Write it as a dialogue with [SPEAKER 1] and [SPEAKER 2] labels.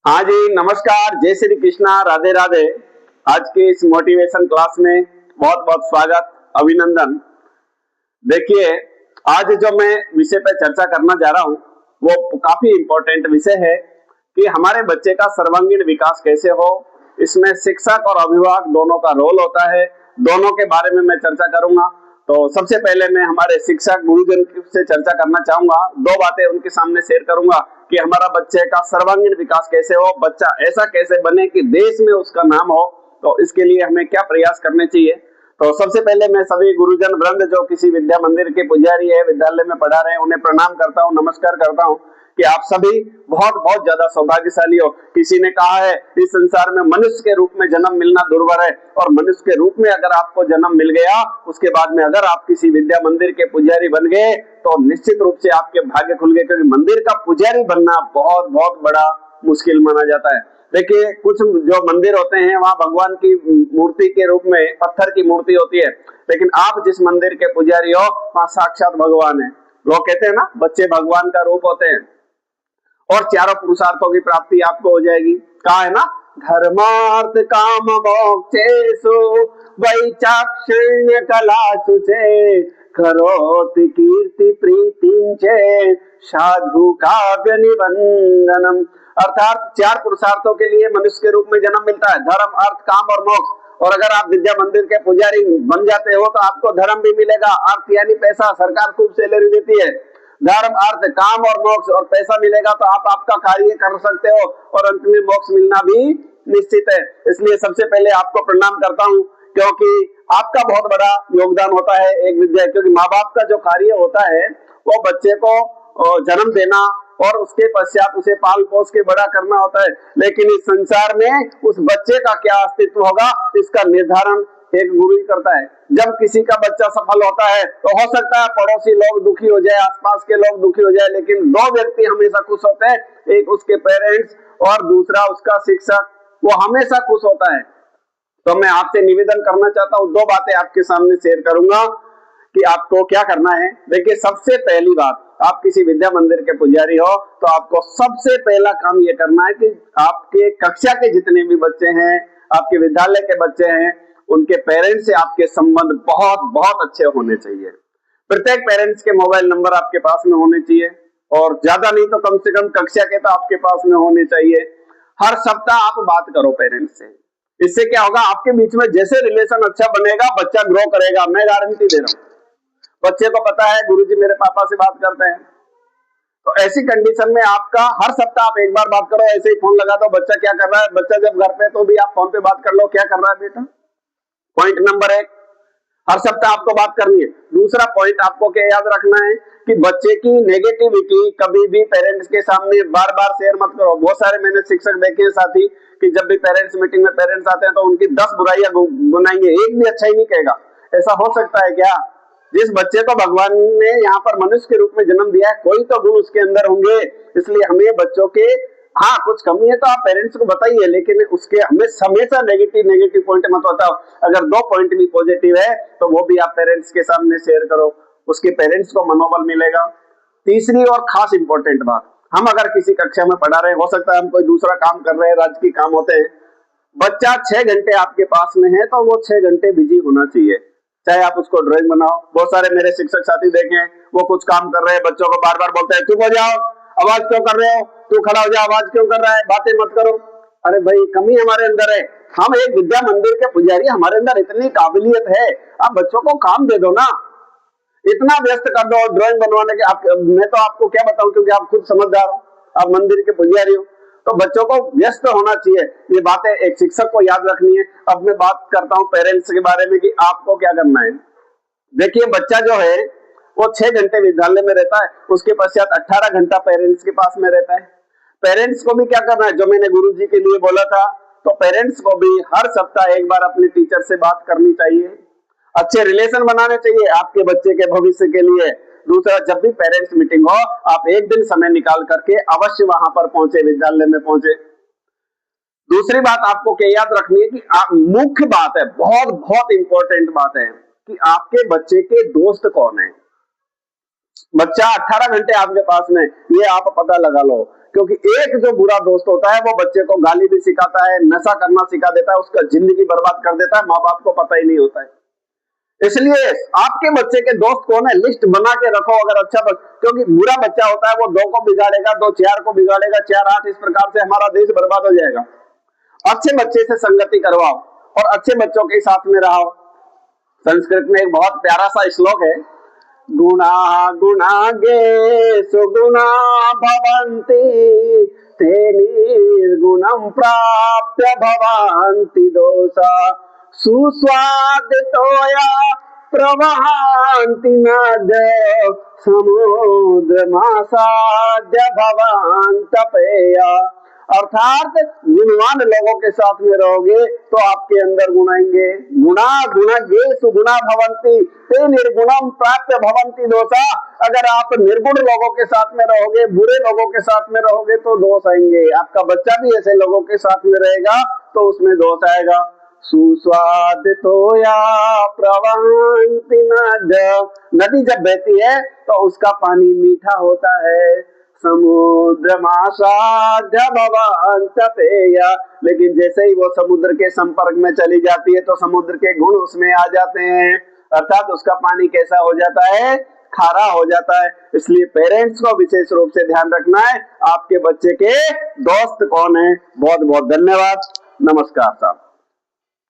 [SPEAKER 1] हाँ जी, नमस्कार, जय श्री कृष्णा, राधे राधे। आज के इस मोटिवेशन क्लास में बहुत बहुत स्वागत, अभिनंदन। देखिए, आज जो मैं विषय पे चर्चा करना जा रहा हूँ वो काफी इम्पोर्टेंट विषय है कि हमारे बच्चे का सर्वांगीण विकास कैसे हो। इसमें शिक्षक और अभिभावक दोनों का रोल होता है, दोनों के बारे में मैं चर्चा करूंगा। तो सबसे पहले मैं हमारे शिक्षक गुरुजन से चर्चा करना चाहूंगा, दो बातें उनके सामने शेयर करूंगा कि हमारा बच्चे का सर्वांगीण विकास कैसे हो, बच्चा ऐसा कैसे बने कि देश में उसका नाम हो। तो इसके लिए हमें क्या प्रयास करने चाहिए। तो सबसे पहले मैं सभी गुरुजन वृंद जो किसी विद्या मंदिर के पुजारी है, विद्यालय में पढ़ा रहे हैं, उन्हें प्रणाम करता हूँ, नमस्कार करता हूँ कि आप सभी बहुत बहुत ज्यादा सौभाग्यशाली हो। किसी ने कहा है इस संसार में मनुष्य के रूप में जन्म मिलना दुर्भर है, और मनुष्य के रूप में अगर आपको जन्म मिल गया, उसके बाद में अगर आप किसी विद्या मंदिर के पुजारी बन गए तो निश्चित रूप से आपके भाग्य खुल गए, क्योंकि मंदिर का पुजारी बनना बहुत बहुत बड़ा मुश्किल माना जाता है। देखिए, कुछ जो मंदिर होते हैं वहां भगवान की मूर्ति के रूप में पत्थर की मूर्ति होती है, लेकिन आप जिस मंदिर के पुजारी हो वहां साक्षात भगवान है। लोग कहते हैं ना, बच्चे भगवान का रूप होते हैं, और चारों पुरुषार्थों की प्राप्ति आपको हो जाएगी। कहा है ना, धर्मार्थ काम मोक्षेषु वैचाक्षण्य कलासु चे करोति कीर्ति प्रीतिं चे साधु काव्य निबंधनम। अर्थात चार पुरुषार्थों के लिए मनुष्य के रूप में जन्म मिलता है, धर्म, अर्थ, काम और मोक्ष। और अगर आप विद्या मंदिर के पुजारी बन जाते हो तो आपको धर्म भी मिलेगा, अर्थ यानी पैसा, सरकार खूब सैलरी देती है। धर्म, अर्थ, काम और मोक्ष और पैसा मिलेगा तो आप आपका कार्य कर सकते हो, और अंत में मोक्ष मिलना भी निश्चित है। इसलिए सबसे पहले आपको प्रणाम करता हूँ, क्योंकि आपका बहुत बड़ा योगदान होता है एक विद्या, क्योंकि माँ बाप का जो कार्य होता है वो बच्चे को जन्म देना और उसके पश्चात उसे पाल पोस के बड़ा करना होता है। लेकिन इस संसार में उस बच्चे का क्या अस्तित्व होगा, इसका निर्धारण एक गुरु ही करता है। जब किसी का बच्चा सफल होता है तो हो सकता है पड़ोसी लोग दुखी हो जाए, आसपास के लोग दुखी हो जाए, लेकिन दो व्यक्ति हमेशा खुश होते हैं, एक उसके पेरेंट्स और दूसरा उसका शिक्षक, वो हमेशा खुश होता है। तो मैं आपसे निवेदन करना चाहता हूँ, दो बातें आपके सामने शेयर करूंगा कि आपको क्या करना है। देखिए, सबसे पहली बात, आप किसी विद्या मंदिर के पुजारी हो तो आपको सबसे पहला काम ये करना है कि आपके कक्षा के जितने भी बच्चे हैं, आपके विद्यालय के बच्चे हैं, उनके पेरेंट्स से आपके संबंध बहुत बहुत अच्छे होने चाहिए। प्रत्येक पेरेंट्स के मोबाइल नंबर आपके पास में होने चाहिए, और ज्यादा नहीं तो कम से कम कक्षा के तो आपके पास में होने चाहिए। हर सप्ताह आप बात करो पेरेंट्स से। इससे क्या होगा, आपके बीच में जैसे रिलेशन अच्छा बनेगा, बच्चा ग्रो करेगा, मैं गारंटी दे रहा हूँ। बच्चे को पता है गुरुजी मेरे पापा से बात करते हैं, तो ऐसी कंडीशन में आपका हर सप्ताह आप एक बार बात करो। ऐसे ही फोन लगा दो, बच्चा क्या कर रहा है, बच्चा जब घर पे तो भी आप फोन पे बात कर लो, क्या कर रहा है बेटा। पॉइंट नंबर एक, हर सप्ताह आपको बात करनी है। दूसरा पॉइंट आपको क्या याद रखना है कि बच्चे की नेगेटिविटी कभी भी पेरेंट्स के सामने बार बार शेयर मत करो। बहुत सारे मैंने शिक्षक देखे हैं साथी कि जब भी पेरेंट्स मीटिंग में पेरेंट्स आते हैं तो उनकी 10 बुराइयां गुनाएंगे, एक भी अच्छा ही नहीं कहेगा। ऐसा हो सकता है क्या? जिस बच्चे को भगवान ने यहाँ पर मनुष्य के रूप में जन्म दिया है, कोई तो गुण उसके अंदर होंगे। इसलिए हमें बच्चों के, हाँ कुछ कमी है तो आप पेरेंट्स को बताइए, लेकिन उसके हमें हमेशा नेगेटिव पॉइंट मत बताओ। अगर 2 पॉइंट भी पॉजिटिव है तो वो भी आप पेरेंट्स के सामने शेयर करो, उसके पेरेंट्स को मनोबल मिलेगा। तीसरी और खास इंपॉर्टेंट बात, हम अगर किसी कक्षा में पढ़ा रहे हैं, हो सकता है हम कोई दूसरा काम कर रहे हैं, राजकीय काम होते हैं, बच्चा 6 घंटे आपके पास में है तो वो 6 घंटे बिजी होना चाहिए। चाहे आप उसको ड्राइंग बनाओ, बहुत सारे मेरे शिक्षक साथी देखे, वो कुछ काम कर रहे हैं, बच्चों को बार बार बोलते हैं चुप हो जाओ, आवाज क्यों कर रहे हो, तू खड़ा हो जा, आवाज क्यों कर रहा है, बातें मत करो। अरे भाई, कमी हमारे अंदर है, हम एक विद्या मंदिर के पुजारी, हमारे अंदर इतनी काबिलियत है, आप बच्चों को काम दे दो ना। इतना व्यस्त कर दो ड्राइंग बनवाने के। मैं तो आपको क्या बताऊं, क्योंकि आप खुद समझदार हो, आप मंदिर के पुजारी हो, तो बच्चों को व्यस्त होना चाहिए। ये बातें एक शिक्षक को याद रखनी है। अब मैं बात करता हूँ पेरेंट्स के बारे में कि आपको क्या करना है। देखिए, बच्चा जो है वो 6 घंटे विद्यालय में रहता है, उसके पश्चात 18 घंटा पेरेंट्स के पास में रहता है। पेरेंट्स को भी क्या करना है, जो मैंने गुरुजी के लिए बोला था, तो पेरेंट्स को भी हर सप्ताह एक बार अपने टीचर से बात करनी चाहिए, अच्छे रिलेशन बनाने चाहिए आपके बच्चे के भविष्य के लिए। दूसरा, जब भी पेरेंट्स मीटिंग हो, आप एक दिन समय निकाल करके अवश्य वहां पर पहुंचे, विद्यालय में पहुंचे। दूसरी बात आपको क्या याद रखनी है कि मुख्य बात है, बहुत बहुत इंपॉर्टेंट बात है कि आपके बच्चे के दोस्त कौन है। बच्चा 18 घंटे आपके पास में, ये आप पता लगा लो। क्योंकि एक जो बुरा दोस्त होता है वो बच्चे को गाली भी सिखाता है, नशा करना सिखा देता है, उसका जिंदगी बर्बाद कर देता है, माँ बाप को पता ही नहीं होता है। इसलिए आपके बच्चे के दोस्त कौन है, लिस्ट बना के रखो। अगर क्योंकि बुरा बच्चा होता है वो 2 को बिगाड़ेगा, 2 4 को बिगाड़ेगा, 4 8, इस प्रकार से हमारा देश बर्बाद हो जाएगा। अच्छे बच्चे से संगति करवाओ और अच्छे बच्चों के साथ में रहो। संस्कृत में एक बहुत प्यारा सा श्लोक है, गुणा गुणागे सुगुणा भवन्ति ते निर्गुणं प्राप्य भवन्ति दोषा सुस्वादितोया प्रवहन्ति नद्य समुद्रमासाद्य भवन्तपेया। अर्थात गुणवान लोगों के साथ में रहोगे तो आपके अंदर गुण आएंगे। गुणा गुणगे सुगुणा भवन्ति ते निर्गुणम प्राप्य भवन्ति दोषा। अगर आप निर्गुण लोगों के साथ में रहोगे, बुरे लोगों के साथ में रहोगे तो दोष आएंगे। आपका बच्चा भी ऐसे लोगों के साथ में रहेगा तो उसमें दोष आएगा। सुस्वादितोया प्रवहन्ति नदी जब बहती है तो उसका पानी मीठा होता है। समुद्र मासाद्य भवन्तपेया, लेकिन जैसे ही वो समुद्र के संपर्क में चली जाती है तो समुद्र के गुण उसमें आ जाते हैं, अर्थात उसका पानी कैसा हो जाता है, खारा हो जाता है। इसलिए पेरेंट्स को विशेष रूप से ध्यान रखना है आपके बच्चे के दोस्त कौन है। बहुत बहुत धन्यवाद। नमस्कार साहब।